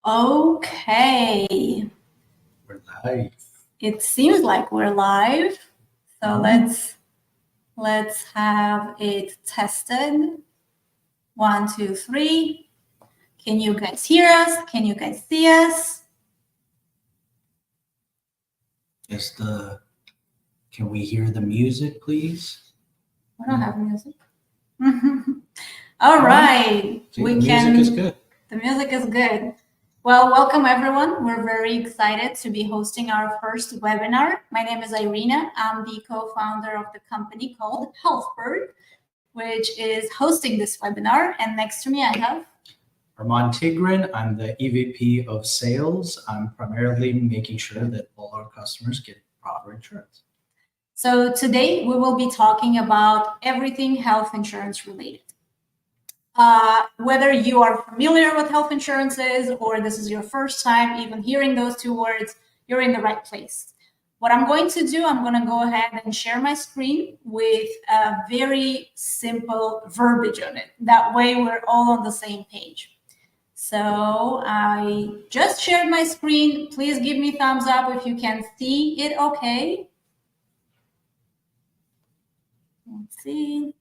Okay, We're live. it seems like we're live. So let's have it tested. 1, 2, 3. Can you guys hear us? Can you guys see us? Can we hear the music, please? We don't have music. All right. See, the music is good. The music is good. Well, welcome everyone. We're very excited to be hosting our first webinar. My name is Irena. I'm the co-founder of the company called HealthBird, which is hosting this webinar. And next to me, I have Arman Tigran. I'm the EVP of Sales. I'm primarily making sure that all our customers get proper insurance. So today we will be talking about everything health insurance related. Whether you are familiar with health insurances or this is your first time even hearing those two words, you're in the right place. What I'm going to do, I'm going to go ahead and share my screen with a very simple verbiage on it. That way we're all on the same page. So I just shared my screen. Please give me thumbs up if you can see it okay. Let's see.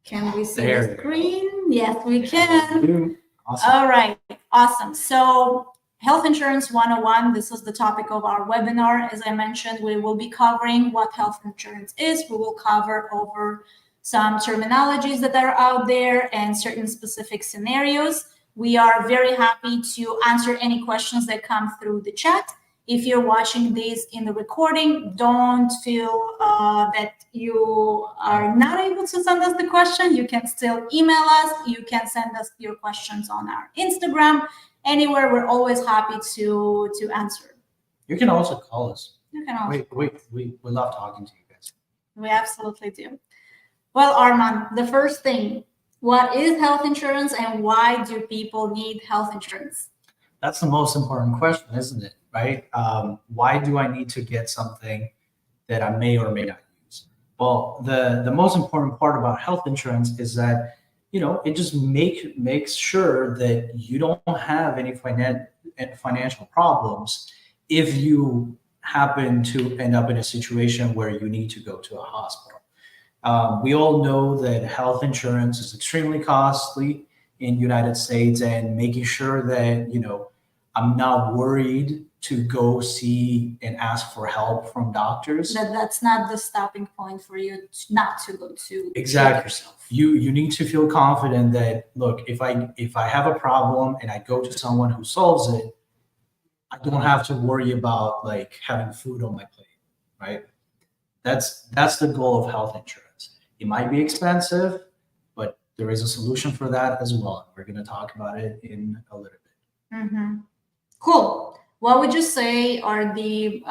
Can we see the screen? Yes, we can. Awesome. All right, awesome. So Health Insurance 101, this is the topic of our webinar. As I mentioned, we will be covering what health insurance is. We will cover over some terminologies that are out there and certain specific scenarios. We are very happy to answer any questions that come through the chat. If you're watching this in the recording, don't feel that you are not able to send us the question. You can still email us. You can send us your questions on our Instagram. Anywhere, we're always happy to answer. You can also call us. You can also. We love talking to you guys. We absolutely do. Well, Arman, the first thing, what is health insurance and why do people need health insurance? That's the most important question, isn't it? Right? Why do I need to get something that I may or may not use? Well, the most important part about health insurance is that, it just makes sure that you don't have any financial problems if you happen to end up in a situation where you need to go to a hospital. We all know that health insurance is extremely costly in the United States, and making sure that, I'm not worried to go see and ask for help from doctors. That's not the stopping point for you not to go to exactly yourself. You need to feel confident that, look, if I have a problem and I go to someone who solves it, I don't have to worry about like having food on my plate, right? That's the goal of health insurance. It might be expensive, but there is a solution for that as well. We're going to talk about it in a little bit. Mm-hmm. Cool. What would you say are the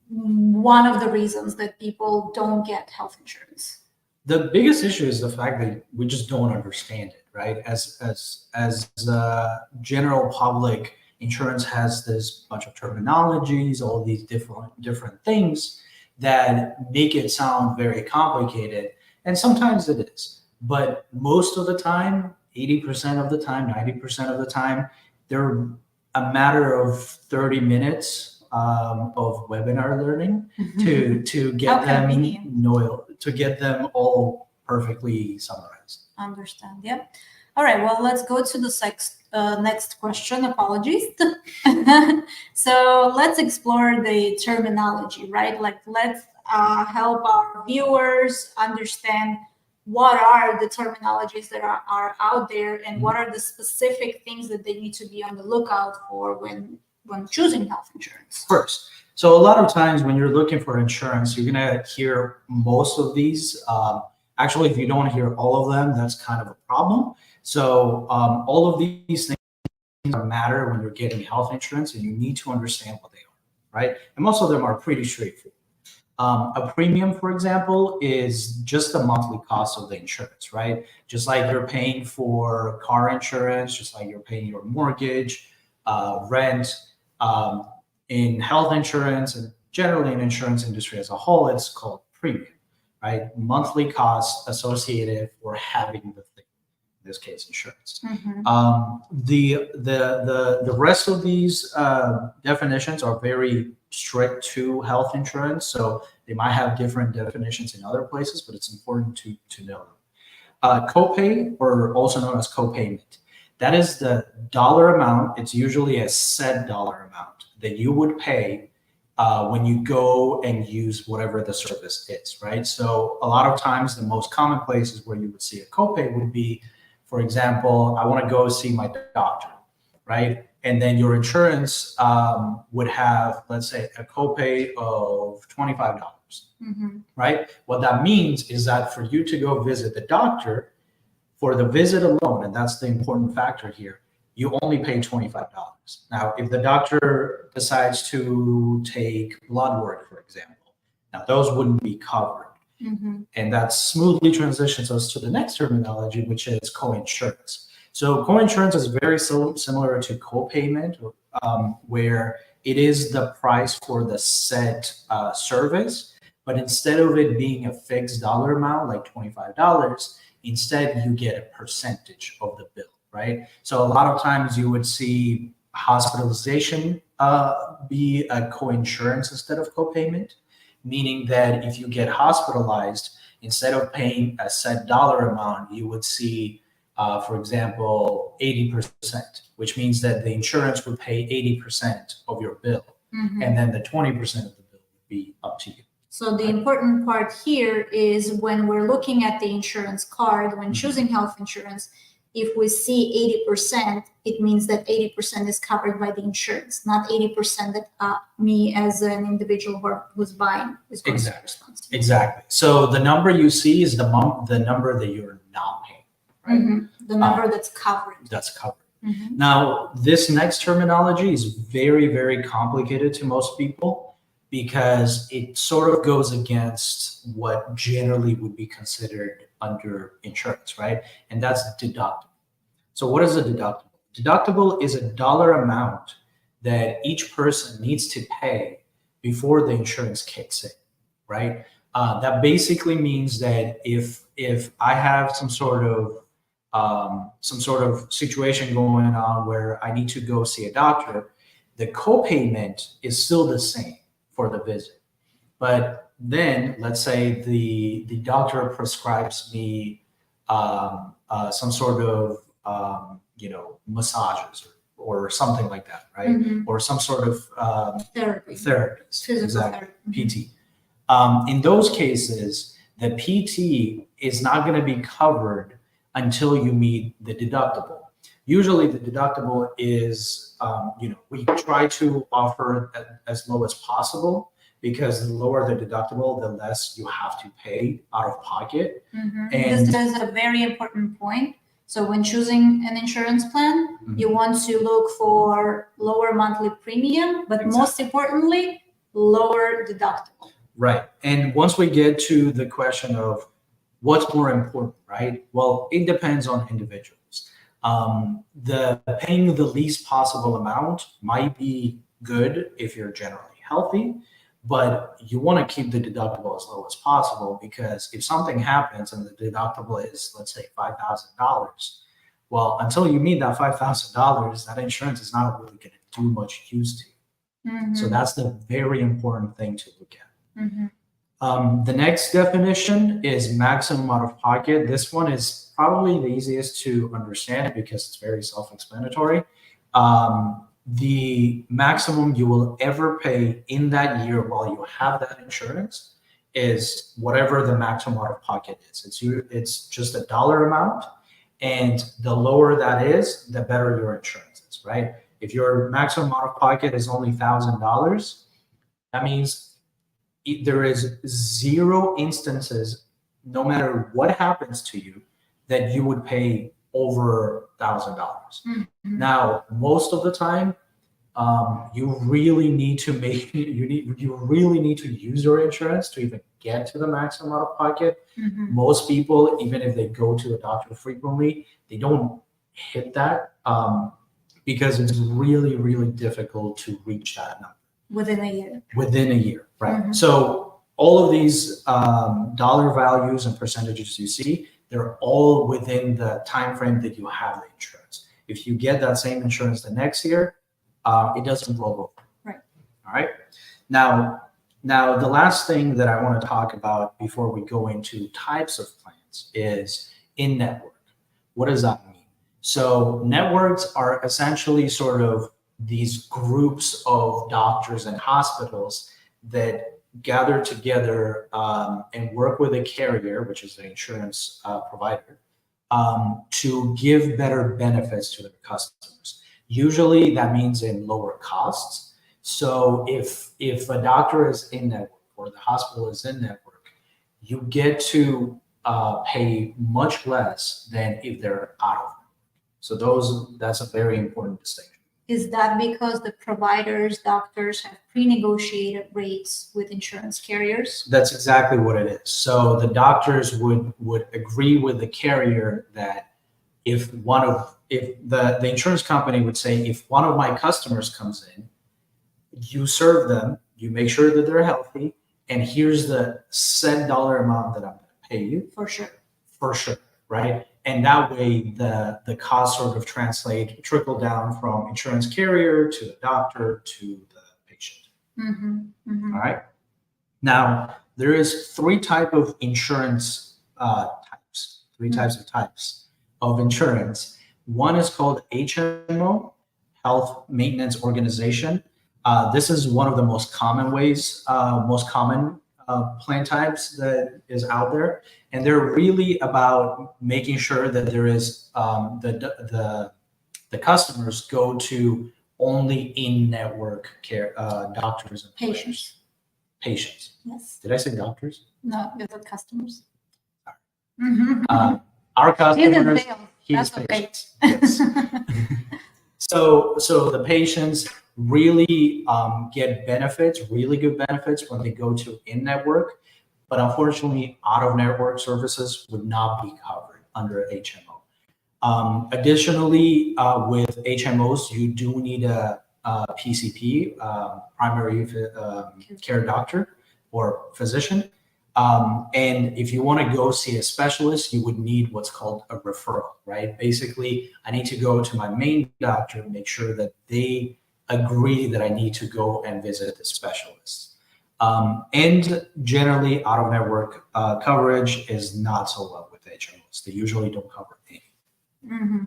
one of the reasons that people don't get health insurance? The biggest issue is the fact that we just don't understand it, right? As the general public, insurance has this bunch of terminologies, all these different things that make it sound very complicated, and sometimes it is. But most of the time, 80% of the time, 90% of the time, they're a matter of 30 minutes of webinar learning to get them all perfectly summarized. Understand. Yeah. All right. Well, let's go to the next question. Apologies. So let's explore the terminology, right? Like let's help our viewers understand what are the terminologies that are out there and what are the specific things that they need to be on the lookout for when choosing health insurance. First, so a lot of times when you're looking for insurance, you're going to hear most of these. Actually, if you don't hear all of them, that's kind of a problem. So all of these things matter when you're getting health insurance, and you need to understand what they are, right? And most of them are pretty straightforward. A premium, for example, is just the monthly cost of the insurance, right? Just like you're paying for car insurance, just like you're paying your mortgage, rent, in health insurance, and generally in insurance industry as a whole, it's called premium, right? Monthly costs associated for having the thing, in this case, insurance. The rest of these definitions are very strict to health insurance, so they might have different definitions in other places, but it's important to know. Copay, or also known as copayment, that is the dollar amount. It's usually a set dollar amount that you would pay when you go and use whatever the service is, right? So a lot of times the most common places where you would see a copay would be, for example, I want to go see my doctor, right? And then your insurance would have, let's say, a copay of $25, right? What that means is that for you to go visit the doctor, for the visit alone, and that's the important factor here, you only pay $25. Now, if the doctor decides to take blood work, for example, now those wouldn't be covered. And that smoothly transitions us to the next terminology, which is coinsurance. So coinsurance is very similar to copayment, where it is the price for the set service, but instead of it being a fixed dollar amount like $25, instead you get a percentage of the bill, right? So a lot of times you would see hospitalization be a coinsurance instead of copayment, meaning that if you get hospitalized, instead of paying a set dollar amount, you would see, for example, 80%, which means that the insurance would pay 80% of your bill, and then the 20% of the bill would be up to you. So the important part here is when we're looking at the insurance card, when choosing health insurance, if we see 80%, it means that 80% is covered by the insurance, not 80% that me as an individual who's buying is going to be responsible. Exactly. So the number you see is the number that you're not paying, right? The number that's covered. That's covered. Now, this next terminology is very, very complicated to most people because it sort of goes against what generally would be considered under insurance, right? And that's deductible. So what is a deductible? Deductible is a dollar amount that each person needs to pay before the insurance kicks in, right? That basically means that if I have some sort of situation going on where I need to go see a doctor, the copayment is still the same for the visit. But then let's say the doctor prescribes me some sort of massages or something like that, right? Or some sort of therapies, Physical exactly, therapy. PT. In those cases, the PT is not going to be covered until you meet the deductible. Usually the deductible is, we try to offer it as low as possible, because the lower the deductible, the less you have to pay out of pocket. And this is a very important point. So when choosing an insurance plan, you want to look for lower monthly premium, but most importantly, lower deductible. Right. And once we get to the question of what's more important, right? Well, it depends on individuals. The paying the least possible amount might be good if you're generally healthy, but you want to keep the deductible as low as possible, because if something happens and the deductible is, let's say, $5,000, well, until you meet that $5,000, that insurance is not really going to do much use to you. So that's the very important thing to look at. The next definition is maximum out of pocket. This one is probably the easiest to understand because it's very self-explanatory. The maximum you will ever pay in that year while you have that insurance is whatever the maximum out of pocket is. It's just a dollar amount, and the lower that is, the better your insurance is, right? If your maximum out of pocket is only $1,000, that means there is 0 instances, no matter what happens to you, that you would pay over $1,000. Now, most of the time, you really need to use your insurance to even get to the maximum out of pocket. Most people, even if they go to a doctor frequently, they don't hit that because it's really, really difficult to reach that number. Within a year. Within a year, right? Mhm. So all of these dollar values and percentages you see, they're all within the time frame that you have the insurance. If you get that same insurance the next year, it doesn't roll over. Right. All right. Now, the last thing that I want to talk about before we go into types of plans is in-network. What does that mean? So networks are essentially sort of these groups of doctors and hospitals that gather together and work with a carrier, which is the insurance provider, to give better benefits to their customers. Usually that means in lower costs. So if a doctor is in network or the hospital is in network, you get to pay much less than if they're out of network. So that's a very important distinction. Is that because the providers, doctors have pre-negotiated rates with insurance carriers? That's exactly what it is. So the doctors would agree with the carrier that if the insurance company would say, if one of my customers comes in, you serve them, you make sure that they're healthy, and here's the set dollar amount that I'm going to pay you. For sure. For sure, right? And that way the costs sort of trickle down from insurance carrier to the doctor to the patient. Mm-hmm. Mm-hmm. All right. Now, there is three types of insurance types, types of insurance. One is called HMO, Health Maintenance Organization. This is one of the most common plan types that is out there, and they're really about making sure that there is the customers go to only in-network care doctors and Patients. Patients. Yes. Did I say doctors? No, they're the customers. Mm-hmm. Mm-hmm. Our customers. That's okay. Yes. So the patients really get benefits, really good benefits when they go to in-network, but unfortunately, out-of-network services would not be covered under HMO. Additionally, with HMOs, you do need a PCP, primary care doctor or physician. And if you want to go see a specialist, you would need what's called a referral, right? Basically, I need to go to my main doctor and make sure that they agree that I need to go and visit the specialist. And generally, out-of-network coverage is not so well with HMOs. They usually don't cover any. Mm-hmm.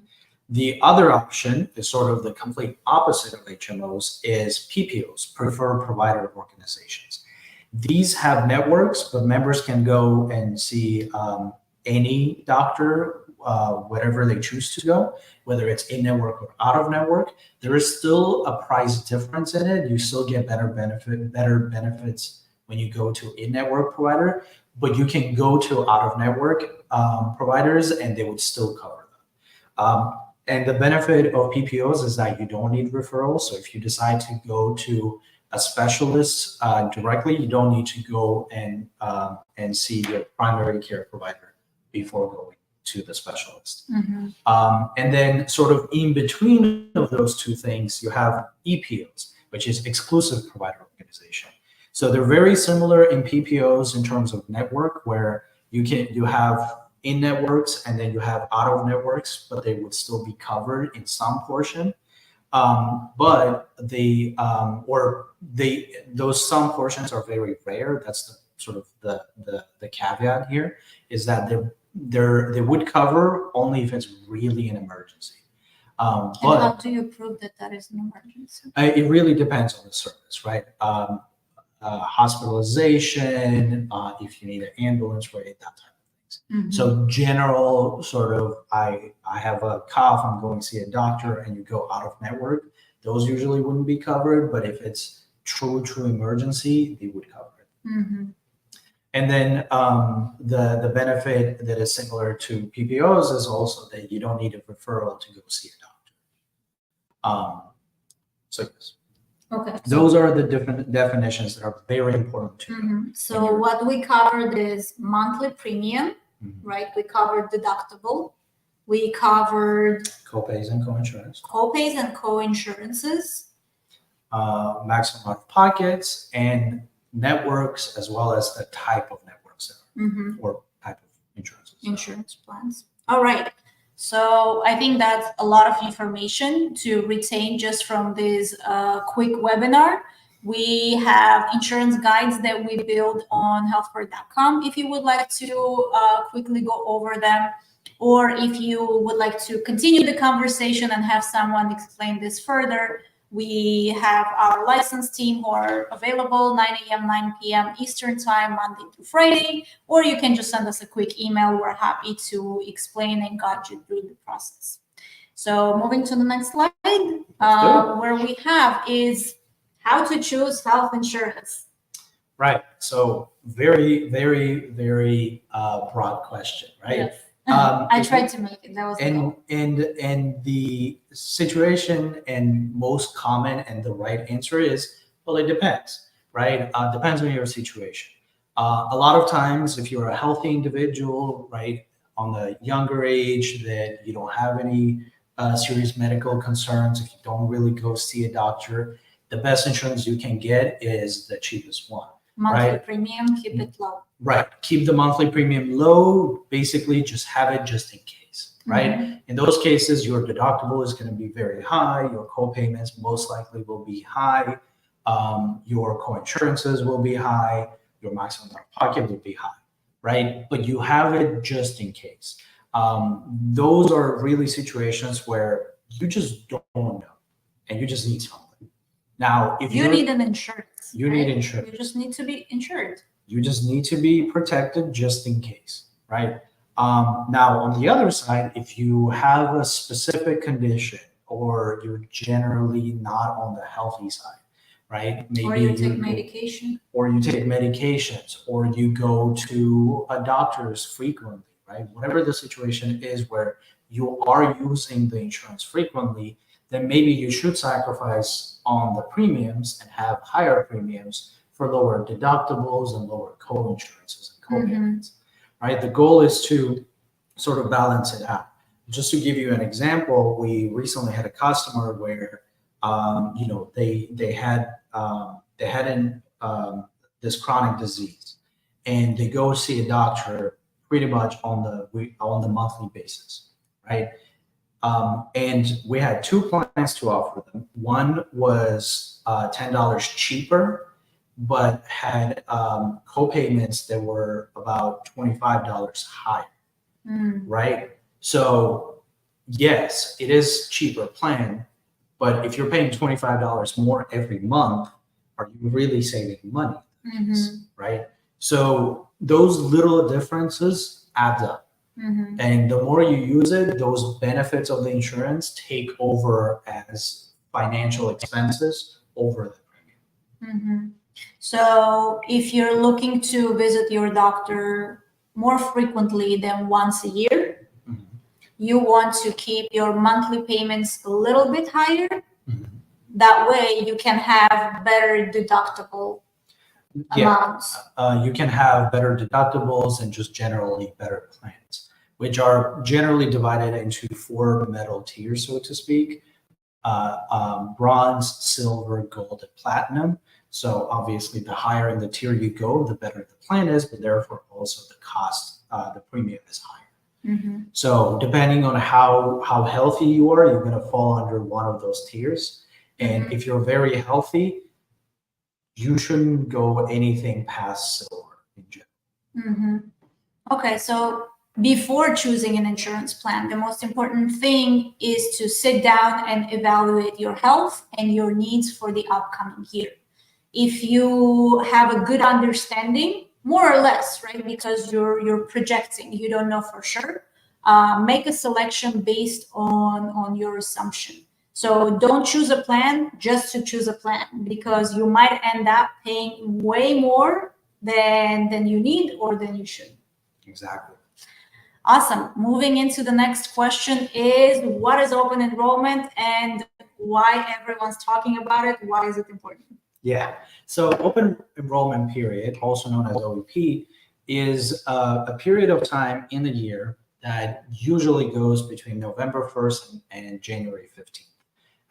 The other option is sort of the complete opposite of HMOs is PPOs, Preferred Provider Organizations. These have networks, but members can go and see any doctor, wherever they choose to go, whether it's in-network or out-of-network. There is still a price difference in it. You still get better benefits when you go to in-network provider, but you can go to out-of-network providers and they would still cover them. And the benefit of PPOs is that you don't need referrals. So if you decide to go to a specialist directly, you don't need to go and see your primary care provider before going to the specialist. Mm-hmm. And then sort of in between of those two things, you have EPOs, which is Exclusive Provider Organization. So they're very similar in PPOs in terms of network, where you have in networks and then you have out of networks, but they would still be covered in some portion. But those some portions are very rare. That's the sort of the caveat here, is that they would cover only if it's really an emergency. And how do you prove that that is an emergency? It really depends on the service, right? Hospitalization, if you need an ambulance, right, that type of things. Mm-hmm. So general sort of, I have a cough, I'm going to see a doctor, and you go out of network, those usually wouldn't be covered. But if it's true emergency, they would cover it. Mm-hmm. And then the benefit that is similar to PPOs is also that you don't need a referral to go see a doctor. So yes. Okay. Those are the different definitions that are very important to you. Mm-hmm. So what we covered is monthly premium, Mm-hmm. right? We covered deductible. We covered Copays and coinsurance. copays and co-insurances. maximum out of pockets, and networks, as well as the type of networks or type of insurance plans. All right. So I think that's a lot of information to retain just from this quick webinar. We have insurance guides that we build on healthcare.com if you would like to quickly go over them, or if you would like to continue the conversation and have someone explain this further. We have our licensed team who are available 9 a.m., 9 p.m. Eastern time, Monday through Friday, or you can just send us a quick email. We're happy to explain and guide you through the process. So moving to the next slide, where we have is how to choose health insurance. Right. So very, very, very broad question, right? Yes. I tried to make it. That was the goal. And the situation and most common and the right answer is, well, it depends, right? Depends on your situation. A lot of times, if you're a healthy individual, right, on the younger age, that you don't have any serious medical concerns, if you don't really go see a doctor, the best insurance you can get is the cheapest one. Monthly premium, keep it low. Right. Keep the monthly premium low. Basically, just have it just in case, right? In those cases, your deductible is going to be very high. Your co-payments most likely will be high. Your co-insurances will be high. Your maximum out-of-pocket will be high, right? But you have it just in case. Those are really situations where you just don't know, and you just need something. Now, if you need an insurance, you need insurance. You just need to be insured. You just need to be protected just in case, right? Now, on the other side, if you have a specific condition or you're generally not on the healthy side, right? Maybe or you take medication. Or you take medications, or you go to a doctor's frequently, right? Whatever the situation is where you are using the insurance frequently, then maybe you should sacrifice on the premiums and have higher premiums for lower deductibles and lower co-insurances and co-payments, right? The goal is to sort of balance it out. Just to give you an example, we recently had a customer where, they had this chronic disease, and they go see a doctor pretty much on the monthly basis, right? And we had two plans to offer them. One was $10 cheaper, but had co-payments that were about $25 higher, right? So yes, it is cheaper plan, but if you're paying $25 more every month, are you really saving money? Right? So those little differences add up. And the more you use it, those benefits of the insurance take over as financial expenses over the premium. So if you're looking to visit your doctor more frequently than once a year, you want to keep your monthly payments a little bit higher. That way you can have better deductible amounts. You can have better deductibles and just generally better plans, which are generally divided into 4 metal tiers, so to speak: bronze, silver, gold, and platinum. So obviously, the higher in the tier you go, the better the plan is, but therefore also the cost, the premium is higher. So depending on how healthy you are, you're going to fall under one of those tiers. And if you're very healthy, you shouldn't go anything past silver in general. Okay, so before choosing an insurance plan, the most important thing is to sit down and evaluate your health and your needs for the upcoming year. If you have a good understanding, more or less, right, because you're projecting, you don't know for sure, make a selection based on your assumption. So don't choose a plan just to choose a plan, because you might end up paying way more than you need or than you should. Exactly. Awesome. Moving into the next question is, what is open enrollment and why everyone's talking about it? Why is it important? Yeah. So open enrollment period, also known as OEP, is a period of time in the year that usually goes between November 1st and January 15th.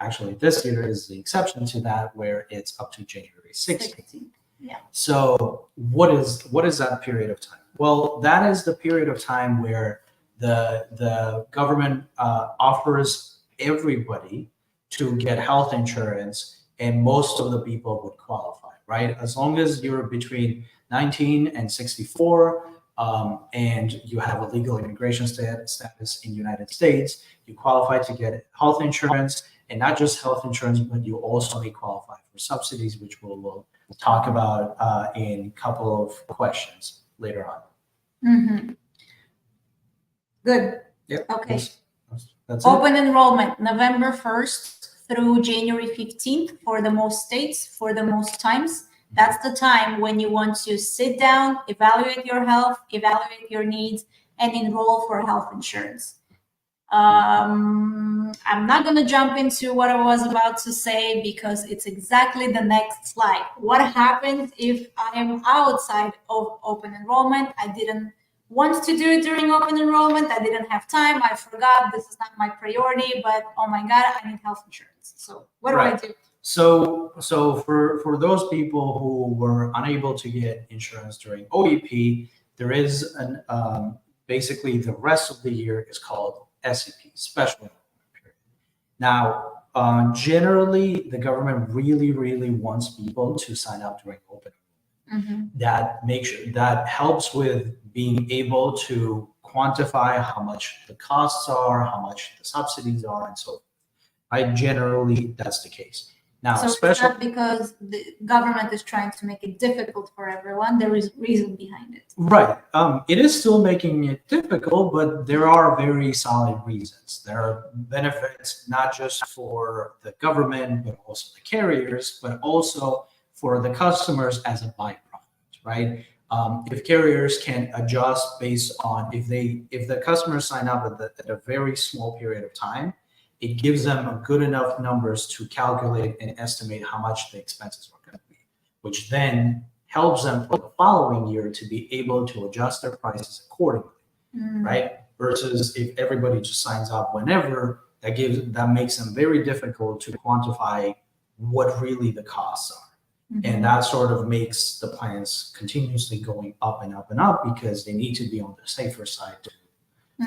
Actually, this year is the exception to that, where it's up to January 16th. Yeah. So what is that period of time? Well, that is the period of time where the government offers everybody to get health insurance, and most of the people would qualify, right? As long as you're between 19 and 64, and you have a legal immigration status in the United States, you qualify to get health insurance, and not just health insurance, but you also may qualify for subsidies, which we'll talk about in a couple of questions later on. Mm-hmm. Good. Yep. Okay. That's it. Open enrollment, November 1st through January 15th for the most states, for the most times. That's the time when you want to sit down, evaluate your health, evaluate your needs, and enroll for health insurance. I'm not going to jump into what I was about to say because it's exactly the next slide. What happens if I am outside of open enrollment? I didn't want to do it during open enrollment. I didn't have time. I forgot. This is not my priority, but oh my God, I need health insurance. So what do I do? So for those people who were unable to get insurance during OEP, there is an basically the rest of the year is called SEP, special enrollment period. Now, generally, the government really wants people to sign up during open enrollment. Mm-hmm. That helps with being able to quantify how much the costs are, how much the subsidies are, and so forth. Right? Generally, that's the case. Now, so it's not because the government is trying to make it difficult for everyone. There is reason behind it. Right. It is still making it difficult, but there are very solid reasons. There are benefits not just for the government, but also the carriers, but also for the customers as a byproduct, right? If carriers can adjust based on if the customers sign up at a very small period of time, it gives them good enough numbers to calculate and estimate how much the expenses are going to be, which then helps them for the following year to be able to adjust their prices accordingly, right? Versus if everybody just signs up whenever, that makes them very difficult to quantify what really the costs are. Mm-hmm. And that sort of makes the plans continuously going up and up and up because they need to be on the safer side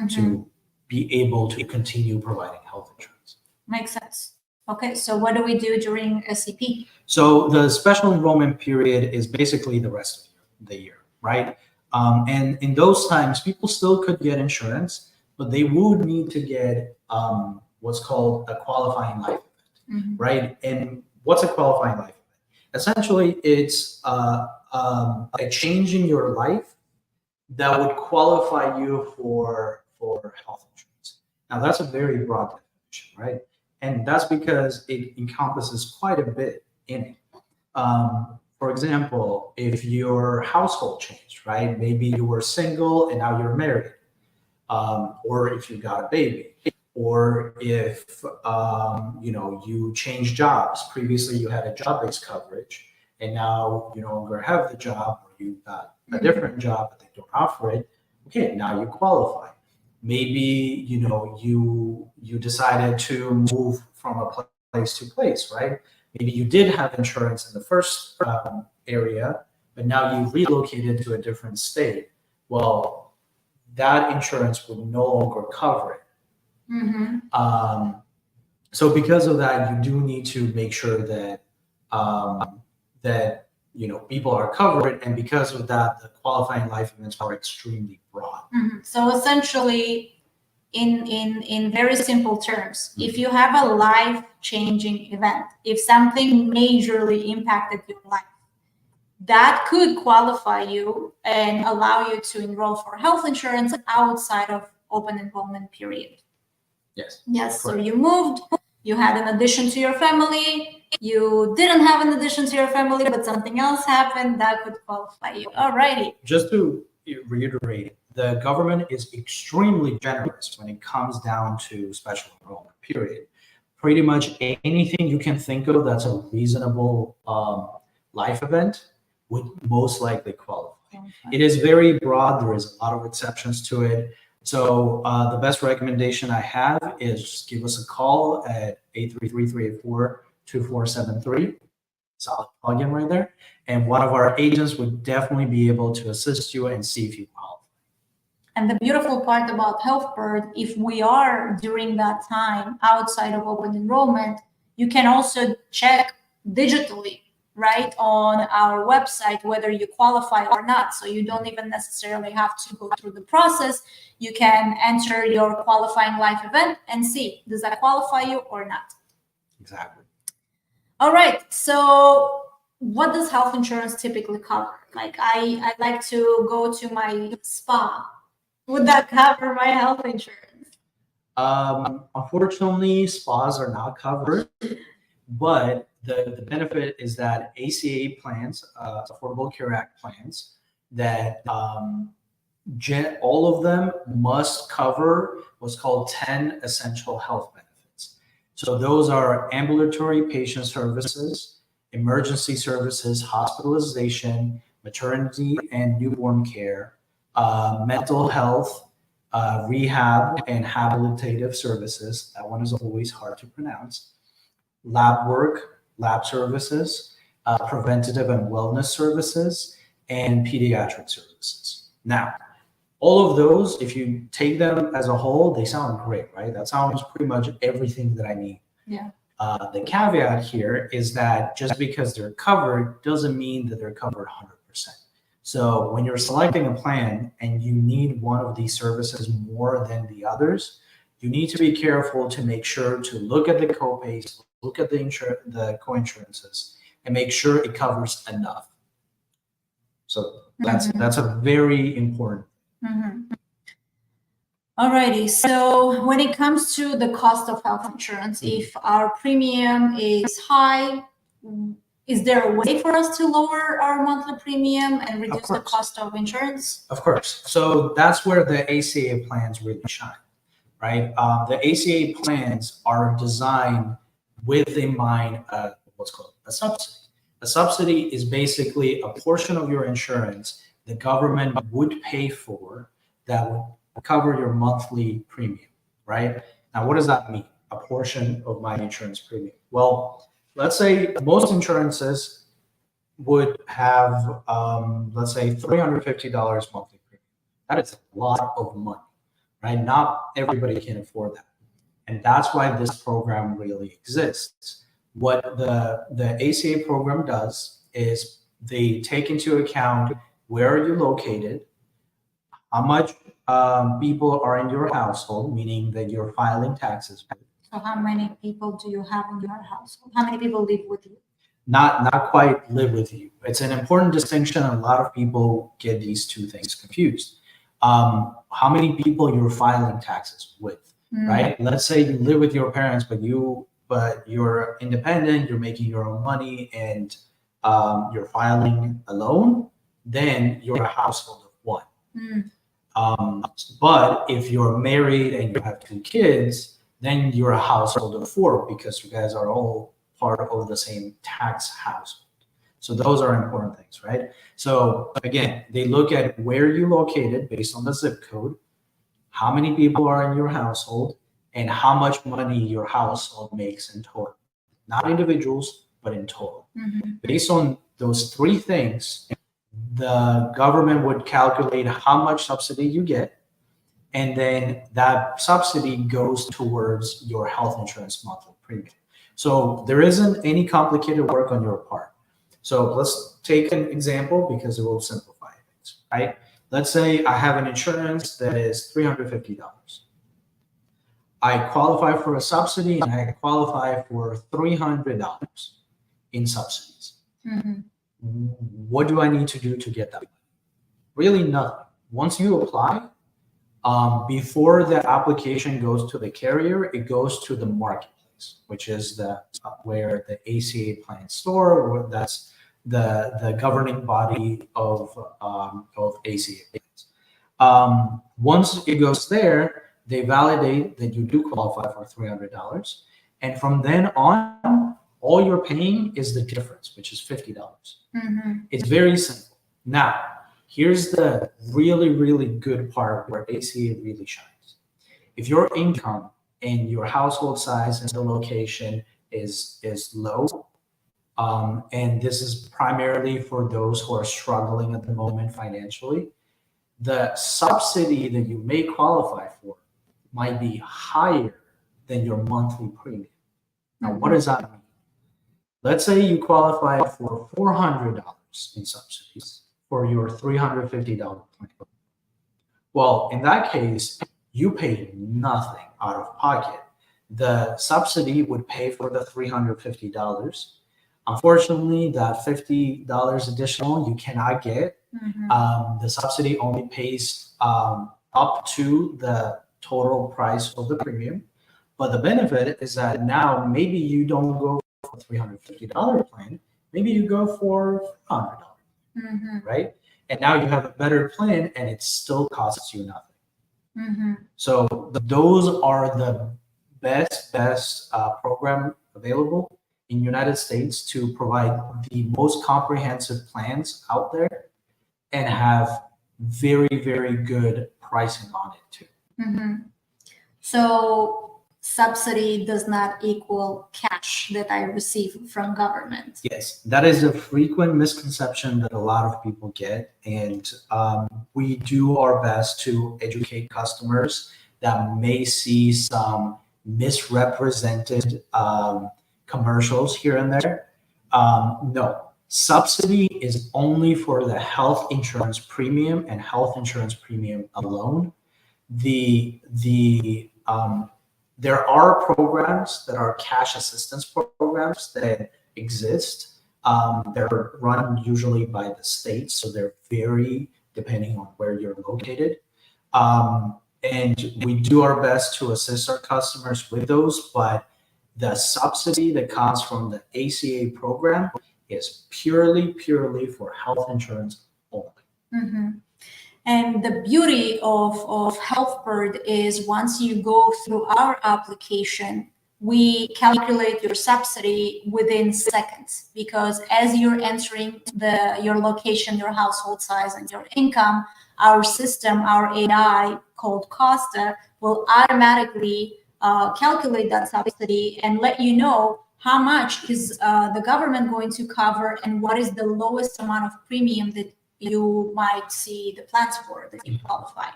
to be able to continue providing health insurance. Makes sense. Okay, so what do we do during SEP? So the special enrollment period is basically the rest of the year, right? And in those times, people still could get insurance, but they would need to get what's called a qualifying life event, right? And what's a qualifying life event? Essentially, it's a change in your life that would qualify you for health insurance. Now, that's a very broad definition, right? And that's because it encompasses quite a bit in it. For example, if your household changed, right? Maybe you were single and now you're married, or if you got a baby, or if you change jobs. Previously, you had a job-based coverage, and now you no longer have the job, or you got a different job, but they don't offer it. Okay, now you qualify. Maybe you decided to move from a place to place, right? Maybe you did have insurance in the first area, but now you relocated to a different state. Well, that insurance would no longer cover it. So because of that, you do need to make sure that people are covered, and because of that, the qualifying life events are extremely broad. So essentially, in very simple terms, if you have a life-changing event, if something majorly impacted your life, that could qualify you and allow you to enroll for health insurance outside of open enrollment period. Yes. Yes. So you moved, you had an addition to your family, you didn't have an addition to your family, but something else happened that could qualify you. Alrighty. Just to reiterate, the government is extremely generous when it comes down to special enrollment period. Pretty much anything you can think of that's a reasonable life event would most likely qualify. It is very broad. There is a lot of exceptions to it. So the best recommendation I have is just give us a call at 833-384-2473. Solid plug-in right there. And one of our agents would definitely be able to assist you and see if you qualify. And the beautiful part about HealthBird, if we are during that time outside of open enrollment, you can also check digitally, right, on our website whether you qualify or not. So you don't even necessarily have to go through the process. You can enter your qualifying life event and see, does that qualify you or not? Exactly. All right. So what does health insurance typically cover? Like I like to go to my spa. Would that cover my health insurance? Unfortunately, spas are not covered, but the benefit is that ACA plans, Affordable Care Act plans, that all of them must cover what's called 10 essential health benefits. So those are ambulatory patient services, emergency services, hospitalization, maternity and newborn care, mental health, rehab and habilitative services. That one is always hard to pronounce. Lab work, lab services, preventative and wellness services, and pediatric services. Now, all of those, if you take them as a whole, they sound great, right? That sounds pretty much everything that I need. Yeah. The caveat here is that just because they're covered doesn't mean that they're covered 100%. So when you're selecting a plan and you need one of these services more than the others, you need to be careful to make sure to look at the copays, look at the co-insurances, and make sure it covers enough. So that's a very important. Alrighty, so when it comes to the cost of health insurance, if our premium is high, is there a way for us to lower our monthly premium and reduce the cost of insurance? Of course. So that's where the ACA plans really shine, right? The ACA plans are designed with in mind what's called a subsidy. A subsidy is basically a portion of your insurance the government would pay for that would cover your monthly premium, right? Now, what does that mean? A portion of my insurance premium. Well, let's say most insurances would have, let's say, $350 monthly premium. That is a lot of money, right? Not everybody can afford that. And that's why this program really exists. What the ACA program does is they take into account where are you located, how much people are in your household, meaning that you're filing taxes. So how many people do you have in your household? How many people live with you? Not quite live with you. It's an important distinction, and a lot of people get these two things confused. How many people you're filing taxes with, right? Let's say you live with your parents, but you're independent, you're making your own money, and you're filing alone, then you're a household of one. But if you're married and you have 2 kids, then you're a household of 4 because you guys are all part of the same tax household. So those are important things, right? So again, they look at where you're located based on the zip code, how many people are in your household, and how much money your household makes in total. Not individuals, but in total. Based on those 3 things, the government would calculate how much subsidy you get, and then that subsidy goes towards your health insurance monthly premium. So there isn't any complicated work on your part. So let's take an example because it will simplify things, right? Let's say I have an insurance that is $350. I qualify for a subsidy and I qualify for $300 in subsidies. What do I need to do to get that? Really nothing. Once you apply, before the application goes to the carrier, it goes to the marketplace, which is where the ACA plans store. That's the governing body of ACA plans. Once it goes there, they validate that you do qualify for $300, and from then on, all you're paying is the difference, which is $50. It's very simple. Now, Here's the really, really good part where ACA really shines. If your income and your household size and the location is low, and this is primarily for those who are struggling at the moment financially, the subsidy that you may qualify for might be higher than your monthly premium. Now, what does that mean? Let's say you qualify for $400 in subsidies for your $350 plan. Well, in that case, you pay nothing out of pocket. The subsidy would pay for the $350. Unfortunately, that $50 additional you cannot get. The subsidy only pays up to the total price of the premium. But the benefit is that now maybe you don't go for $350 plan, maybe you go for $100, right? And now you have a better plan and it still costs you nothing. So those are the best program available in United States to provide the most comprehensive plans out there and have very, very good pricing on it too. So subsidy does not equal cash that I receive from government. Yes, that is a frequent misconception that a lot of people get. And we do our best to educate customers that may see some misrepresented commercials here and there. No, subsidy is only for the health insurance premium and health insurance premium alone. There are programs that are cash assistance programs that exist. They're run usually by the state, so they're vary depending on where you're located. And we do our best to assist our customers with those, but the subsidy that comes from the ACA program is purely for health insurance only. And the beauty of HealthBird is once you go through our application, we calculate your subsidy within seconds, because as you're entering your location, your household size, and your income, our system, our AI called Costa, will automatically calculate that subsidy and let you know how much is the government going to cover and what is the lowest amount of premium that you might see the plans for that you qualify.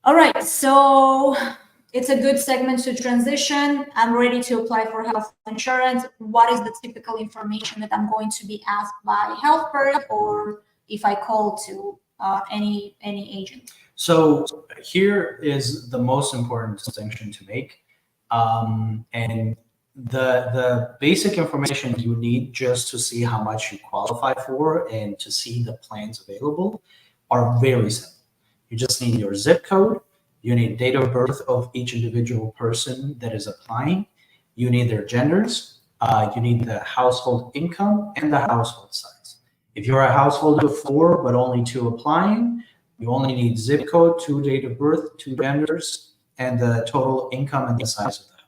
All right, so it's a good segment to transition. I'm ready to apply for health insurance. What is the typical information that I'm going to be asked by HealthBird, or if I call to any agent? So here is the most important distinction to make. And the basic information you need just to see how much you qualify for and to see the plans available are very simple. You just need your zip code, you need date of birth of each individual person that is applying, you need their genders, you need the household income and the household size. If you're a household of 4 but only 2 applying, you only need zip code, 2 date of birth, 2 genders, and the total income and the size of the house.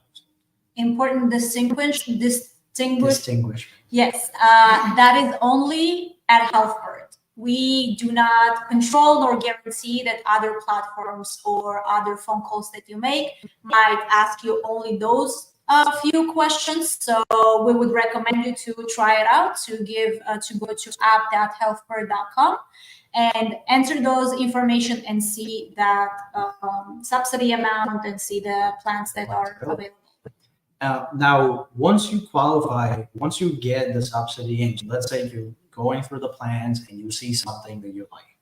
Important distinguish. Yes, that is only at HealthBird. We do not control nor guarantee that other platforms or other phone calls that you make might ask you only those few questions. So we would recommend you to try it out, to go to app.healthbird.com and enter those information and see that subsidy amount and see the plans that are available. Now, once you qualify, once you get the subsidy, and let's say you're going through the plans and you see something that you like,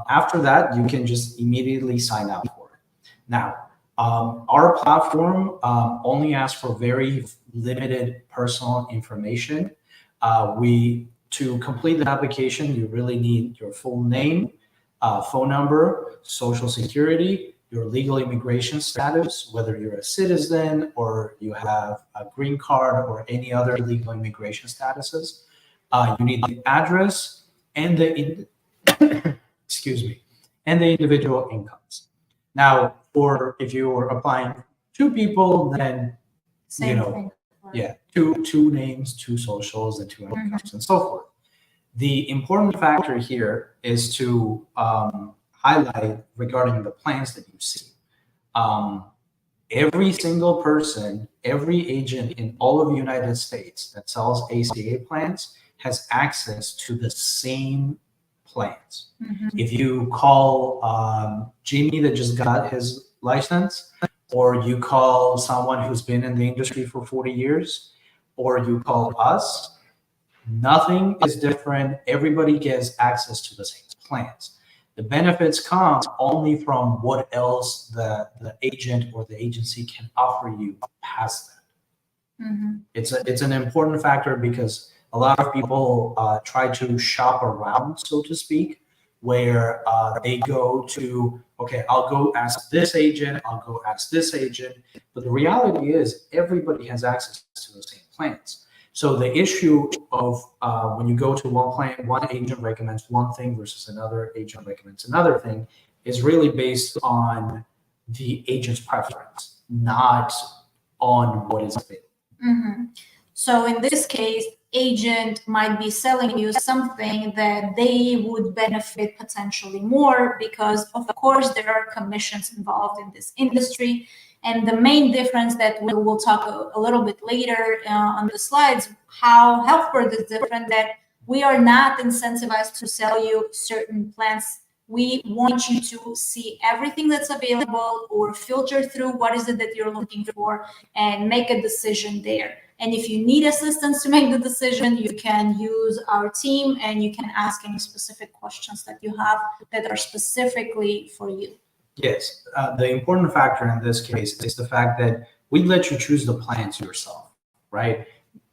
after that, you can just immediately sign up for it. Now, our platform only asks for very limited personal information. To complete the application, you really need your full name, phone number, social security, your legal immigration status, whether you're a citizen or you have a green card or any other legal immigration statuses. You need the address and the and the individual incomes. Now, if you are applying 2 people, then Same thing. two names, 2 socials, and 2 incomes, and so forth. The important factor here is to highlight regarding the plans that you see. Every single person, every agent in all of the United States that sells ACA plans has access to the same plans. If you call Jimmy that just got his license, or you call someone who's been in the industry for 40 years, or you call us, nothing is different. Everybody gets access to the same plans. The benefits come only from what else the agent or the agency can offer you past that. It's an important factor because a lot of people try to shop around, so to speak, where they go to, okay, I'll go ask this agent, I'll go ask this agent. But the reality is everybody has access to the same plans. So the issue of when you go to one plan, one agent recommends one thing versus another agent recommends another thing is really based on the agent's preference, not on what is available. So in this case, agent might be selling you something that they would benefit potentially more because, of course, there are commissions involved in this industry. And the main difference that we will talk a little bit later on the slides, how HealthBird is different, that we are not incentivized to sell you certain plans. We want you to see everything that's available or filter through what is it that you're looking for and make a decision there. And if you need assistance to make the decision, you can use our team and you can ask any specific questions that you have that are specifically for you. Yes, the important factor in this case is the fact that we let you choose the plans yourself, right?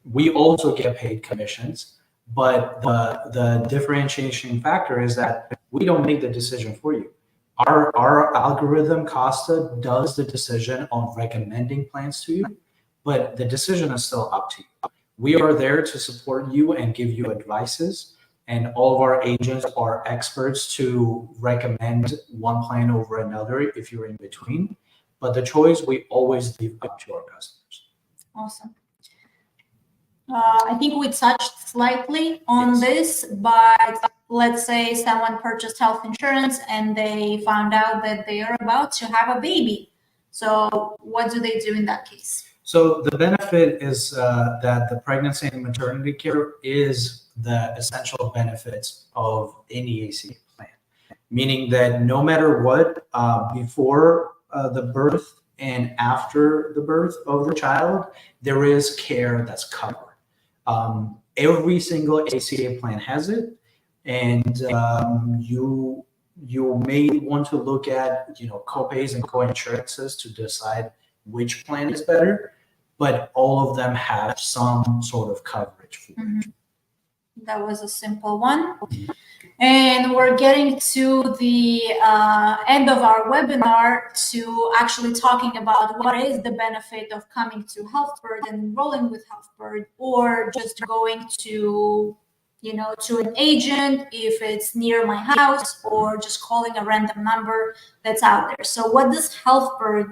We also get paid commissions, but the differentiation factor is that we don't make the decision for you. Our algorithm, Costa, does the decision on recommending plans to you, but the decision is still up to you. We are there to support you and give you advices. And all of our agents are experts to recommend one plan over another if you're in between. But the choice, we always leave up to our customers. Awesome. I think we touched slightly on this, but let's say someone purchased health insurance and they found out that they are about to have a baby. So what do they do in that case? So the benefit is that the pregnancy and maternity care is the essential benefits of any ACA plan, meaning that no matter what, before the birth and after the birth of the child, there is care that's covered. Every single ACA plan has it, and you may want to look at copays and co-insurances to decide which plan is better, but all of them have some sort of coverage for it. That was a simple one. And we're getting to the end of our webinar to actually talking about what is the benefit of coming to HealthBird and enrolling with HealthBird, or just going to, to an agent if it's near my house, or just calling a random number that's out there. So what does HealthBird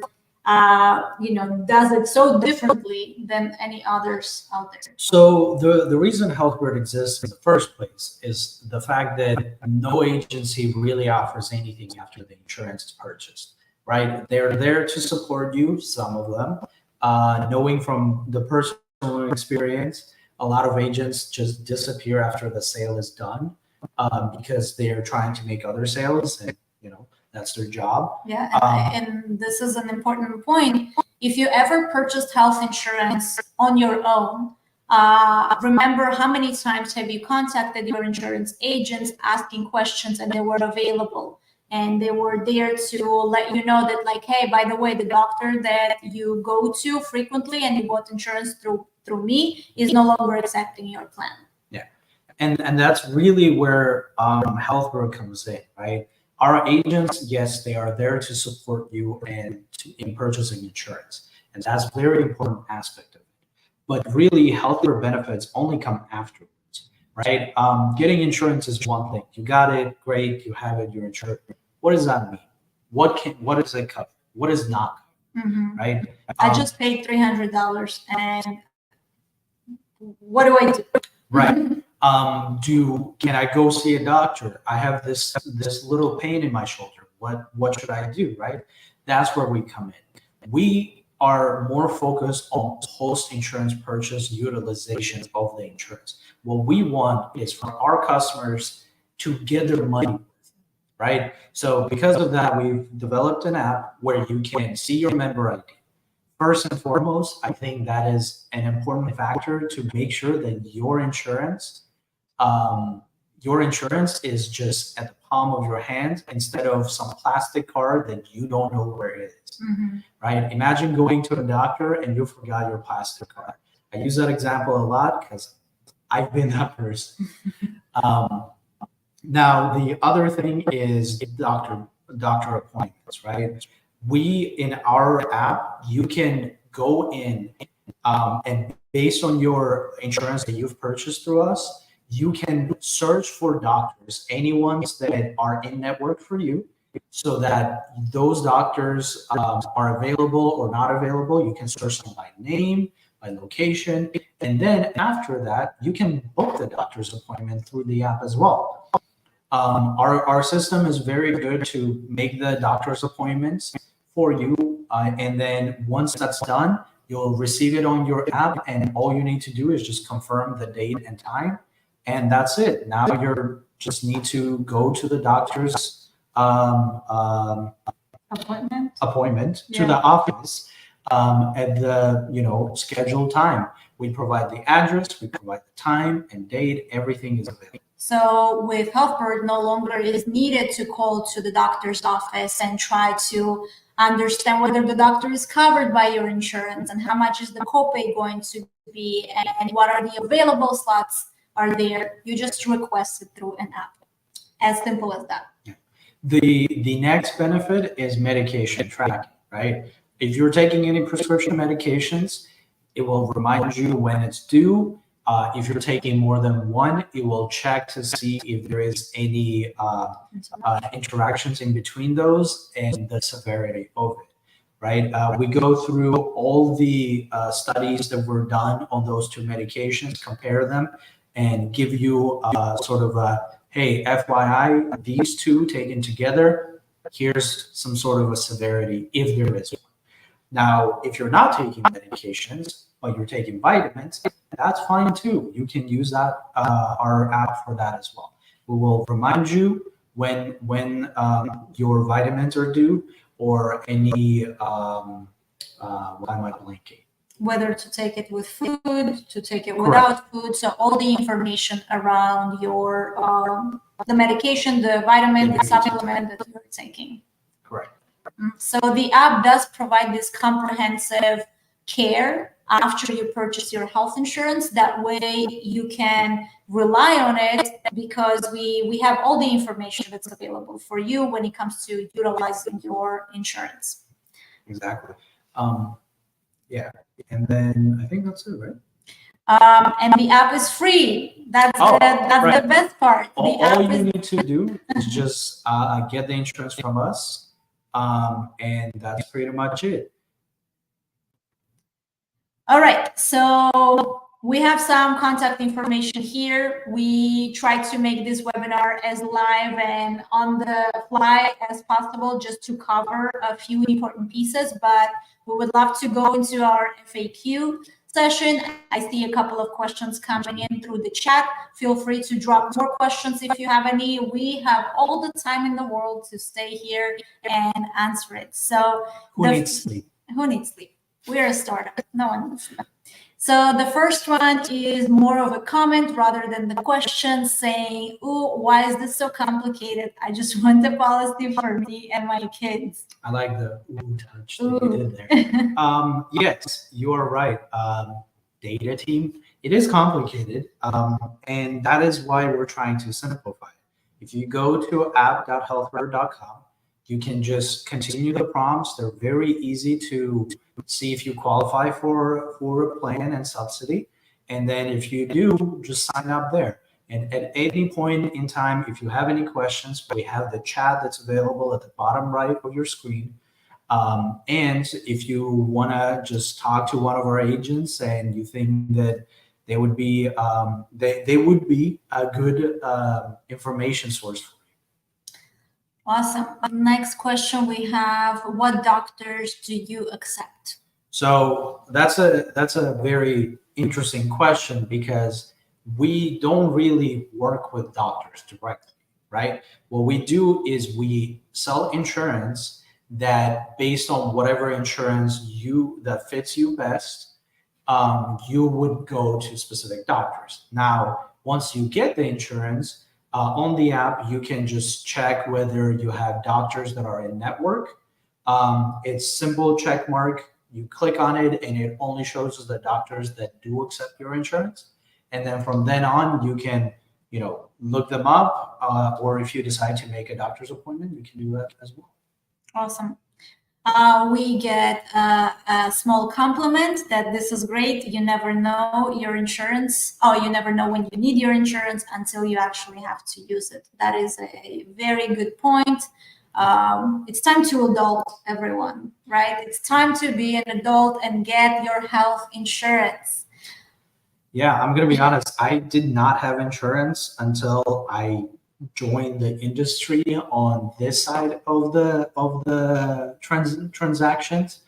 does it so differently than any others out there? So the reason HealthBird exists in the first place is the fact that no agency really offers anything after the insurance is purchased, right? They're there to support you, some of them. Knowing from the personal experience, a lot of agents just disappear after the sale is done because they're trying to make other sales, and that's their job. Yeah, and this is an important point. If you ever purchased health insurance on your own, remember how many times have you contacted your insurance agents asking questions and they were available and they were there to let you know that, like, hey, by the way, the doctor that you go to frequently and you bought insurance through me is no longer accepting your plan. Yeah, and that's really where HealthBird comes in, right? Our agents, yes, they are there to support you in purchasing insurance. And that's a very important aspect of it. But really, healthier benefits only come afterwards, right? Getting insurance is one thing. You got it, great, you have it, you're insured. What does that mean? What does it cover? What is not covered, right? I just paid $300 and what do I do? Right. Can I go see a doctor? I have this little pain in my shoulder. What should I do? Right? That's where we come in. We are more focused on post-insurance purchase utilization of the insurance. What we want is for our customers to get their money, right? So because of that, we've developed an app where you can see your member ID. First and foremost, I think that is an important factor to make sure that your insurance is just at the palm of your hand instead of some plastic card that you don't know where it is, right? Imagine going to a doctor and you forgot your plastic card. I use that example a lot because I've been that person. Now, the other thing is doctor appointments, right? In our app, you can go in and based on your insurance that you've purchased through us, you can search for doctors, any ones that are in network for you, so that those doctors are available or not available. You can search them by name, by location, and then after that, you can book the doctor's appointment through the app as well. Our system is very good to make the doctor's appointments for you, and then once that's done, you'll receive it on your app, and all you need to do is just confirm the date and time, and that's it. Now you just need to go to the doctor's appointment to the office at the scheduled time. We provide the address, we provide the time and date, everything is available. So with HealthBird, no longer is needed to call to the doctor's office and try to understand whether the doctor is covered by your insurance and how much is the copay going to be and what are the available slots are there. You just request it through an app. As simple as that. Yeah. The next benefit is medication tracking, right? If you're taking any prescription medications, it will remind you when it's due. If you're taking more than one, it will check to see if there is any interactions in between those and the severity of it, right? We go through all the studies that were done on those two medications, compare them, and give you sort of a, hey, FYI, these two taken together, here's some sort of a severity if there is one. Now, if you're not taking medications, but you're taking vitamins, that's fine too. You can use that our app for that as well. We will remind you when your vitamins are due or any why am I blanking? Whether to take it with food, to take it without food. So all the information around your the medication, the vitamin, the supplement that you're taking. Correct. So the app does provide this comprehensive care after you purchase your health insurance. That way you can rely on it because we have all the information that's available for you when it comes to utilizing your insurance. Exactly. Yeah. And then I think that's it, right? And the app is free. That's the best part. All you need to do is just get the insurance from us. And that's pretty much it. All right, so we have some contact information here. We try to make this webinar as live and on the fly as possible just to cover a few important pieces, but we would love to go into our FAQ session. I see a couple of questions coming in through the chat. Feel free to drop more questions if you have any. We have all the time in the world to stay here and answer it. So who needs sleep? Who needs sleep? We're a startup. No one needs sleep. So the first one is more of a comment rather than the question, saying, "Ooh, why is this so complicated? I just want a policy for me and my kids." I like the ooh touch that you did there. Yes, you are right. Data team, it is complicated, and that is why we're trying to simplify it. If you go to app.healthbird.com, you can just continue the prompts. They're very easy to see if you qualify for a plan and subsidy. And then if you do, just sign up there. And at any point in time, if you have any questions, we have the chat that's available at the bottom right of your screen. And if you want to just talk to one of our agents and you think that they would be a good information source for you. Awesome. Next question we have, what doctors do you accept? So that's a very interesting question because we don't really work with doctors directly, right? What we do is we sell insurance that based on whatever insurance that fits you best, you would go to specific doctors. Now, once you get the insurance on the app, you can just check whether you have doctors that are in network. It's simple check mark. You click on it and it only shows us the doctors that do accept your insurance. And then from then on, you can, look them up, or if you decide to make a doctor's appointment, you can do that as well. Awesome. We get a small compliment that this is great. You never know your insurance, or you never know when you need your insurance until you actually have to use it. That is a very good point. It's time to adult, everyone, right? It's time to be an adult and get your health insurance. Yeah, I'm going to be honest. I did not have insurance until I joined the industry on this side of the transactions.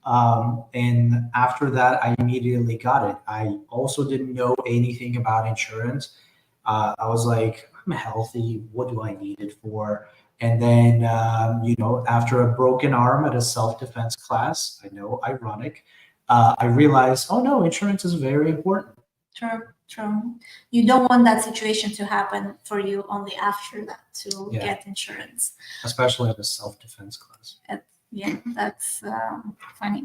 And after that, I immediately got it. I also didn't know anything about insurance. I was like, I'm healthy. What do I need it for? And then, after a broken arm at a self-defense class, I know, ironic, I realized, oh no, insurance is very important. True. You don't want that situation to happen for you only after that to get insurance. Especially at a self-defense class. Yeah, that's funny.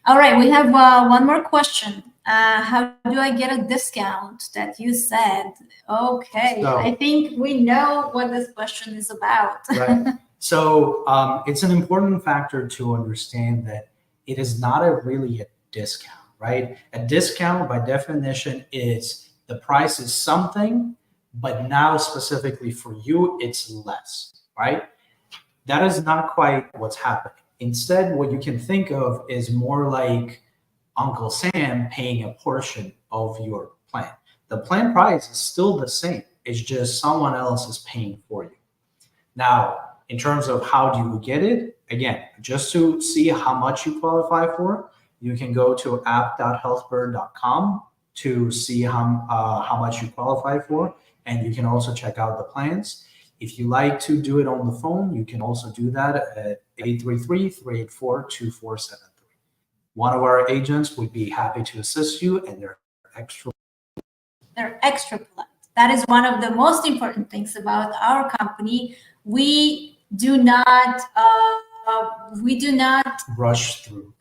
All right, we have one more question. How do I get a discount that you said? Okay, so, I think we know what this question is about. Right. So it's an important factor to understand that it is not really a discount, right? A discount by definition is the price is something, but now specifically for you, it's less, right? That is not quite what's happening. Instead, what you can think of is more like Uncle Sam paying a portion of your plan. The plan price is still the same. It's just someone else is paying for you. Now, in terms of how do you get it, again, just to see how much you qualify for, you can go to app.healthbird.com to see how much you qualify for, and you can also check out the plans. If you like to do it on the phone, you can also do that at 833-384-2473. One of our agents would be happy to assist you, and they're extra polite. That is one of the most important things about our company. We do not rush through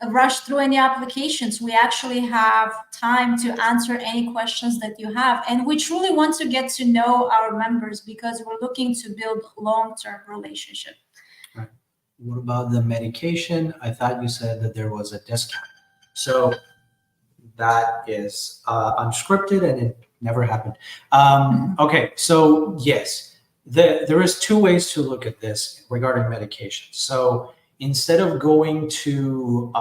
any applications. We actually have time to answer any questions that you have, and we truly want to get to know our members because we're looking to build long-term relationship. Right. What about the medication? I thought you said that there was a discount. So that is unscripted and it never happened. Okay, so yes, there is two ways to look at this regarding medication. So instead of going to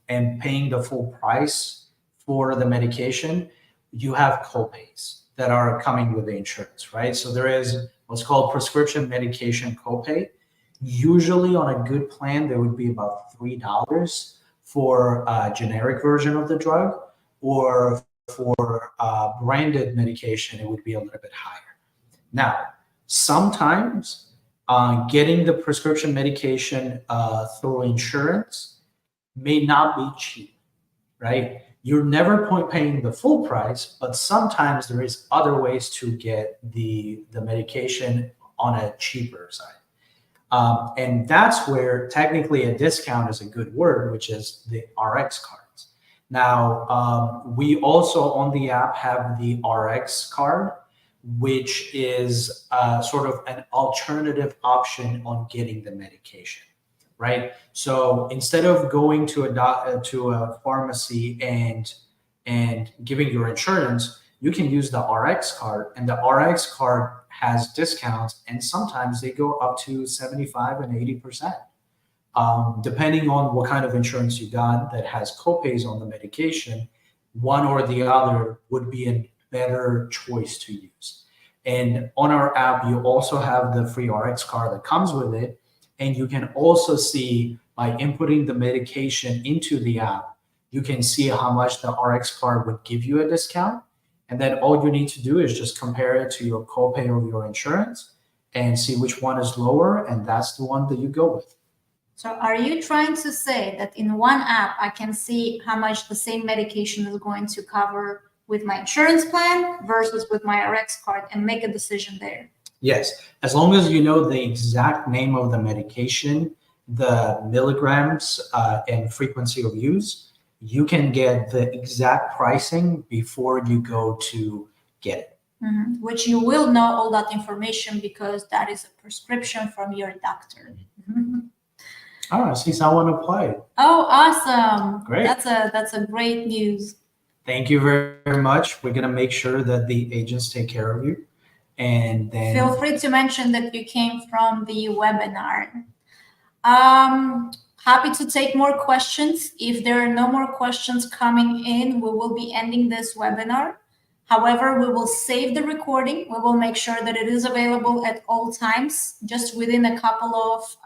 and paying the full price for the medication, you have copays that are coming with the insurance, right? So there is what's called prescription medication copay. Usually on a good plan, there would be about $3 for a generic version of the drug, or for branded medication, it would be a little bit higher. Now, sometimes getting the prescription medication through insurance may not be cheap, right? You're never paying the full price, but sometimes there is other ways to get the medication on a cheaper side. And that's where technically a discount is a good word, which is the RX cards. Now, we also on the app have the RX card, which is sort of an alternative option on getting the medication, right? So instead of going to a pharmacy and giving your insurance, you can use the RX card, and the RX card has discounts, and sometimes they go up to 75 and 80%, depending on what kind of insurance you got that has copays on the medication. one or the other would be a better choice to use. And on our app, you also have the free RX card that comes with it. And you can also see by inputting the medication into the app, you can see how much the RX card would give you a discount. And then all you need to do is just compare it to your copay of your insurance and see which one is lower. And that's the one that you go with. So are you trying to say that in one app, I can see how much the same medication is going to cover with my insurance plan versus with my RX card and make a decision there? Yes, as long as you know the exact name of the medication, the milligrams and frequency of use, you can get the exact pricing before you go to get it. Mm-hmm. Which you will know all that information because that is a prescription from your doctor. Mm-hmm. Oh, I see someone applied. Oh, awesome. Great. That's a great news. Thank you very much. We're going to make sure that the agents take care of you. And then feel free to mention that you came from the webinar. Happy to take more questions. If there are no more questions coming in, we will be ending this webinar. However, we will save the recording. We will make sure that it is available at all times, just within a couple of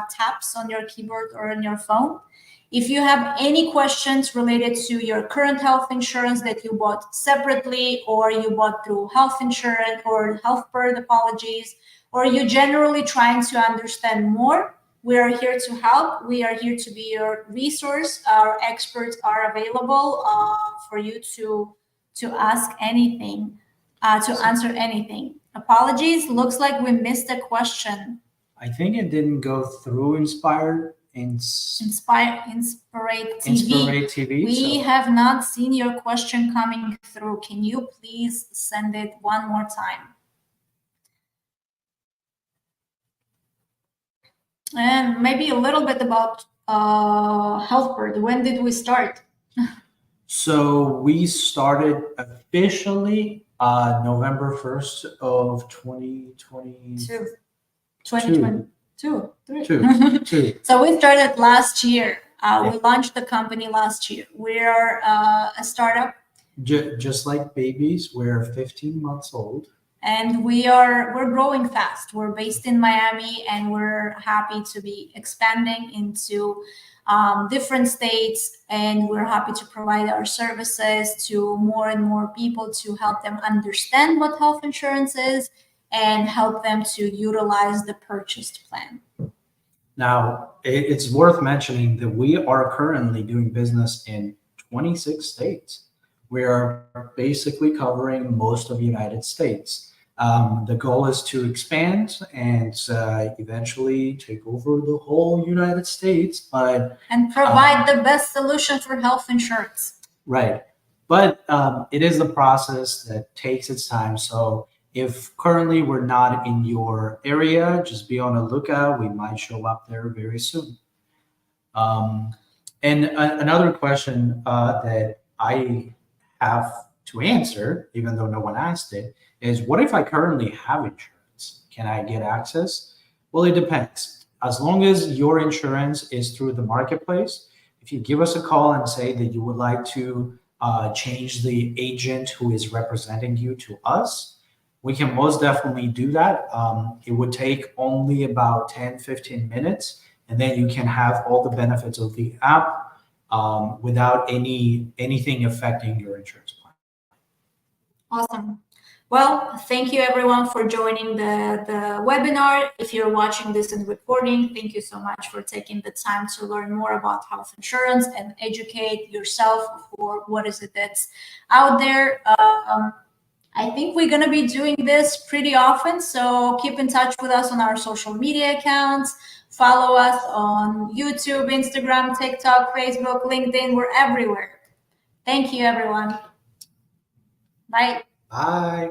taps on your keyboard or on your phone. If you have any questions related to your current health insurance that you bought separately, or you bought through health insurance or health bird, apologies, or you generally trying to understand more, we are here to help. We are here to be your resource. Our experts are available for you to ask anything, to answer anything. Apologies, looks like we missed a question. I think it didn't go through Inspire TV. We have not seen your question coming through. Can you please send it one more time? And maybe a little bit about HealthBird. When did we start? So we started officially November 1st of 2022. 2022. So we started last year. We launched the company last year. We are a startup. Just like babies, we're 15 months old. And we're growing fast. We're based in Miami, and we're happy to be expanding into different states. And we're happy to provide our services to more and more people to help them understand what health insurance is and help them to utilize the purchased plan. Now, it's worth mentioning that we are currently doing business in 26 states. We are basically covering most of the United States. The goal is to expand and eventually take over the whole United States, and provide the best solution for health insurance. Right, but it is a process that takes its time. So if currently we're not in your area, just be on the lookout. We might show up there very soon. And another question that I have to answer, even though no one asked it, is what if I currently have insurance? Can I get access? Well, it depends. As long as your insurance is through the marketplace, if you give us a call and say that you would like to change the agent who is representing you to us, we can most definitely do that. It would take only about 10-15 minutes, and then you can have all the benefits of the app without anything affecting your insurance plan. Awesome. Well, thank you everyone for joining the webinar. If you're watching this in recording, thank you so much for taking the time to learn more about health insurance and educate yourself for what is it that's out there. I think we're going to be doing this pretty often, so keep in touch with us on our social media accounts. Follow us on YouTube, Instagram, TikTok, Facebook, LinkedIn. We're everywhere. Thank you, everyone. Bye. Bye.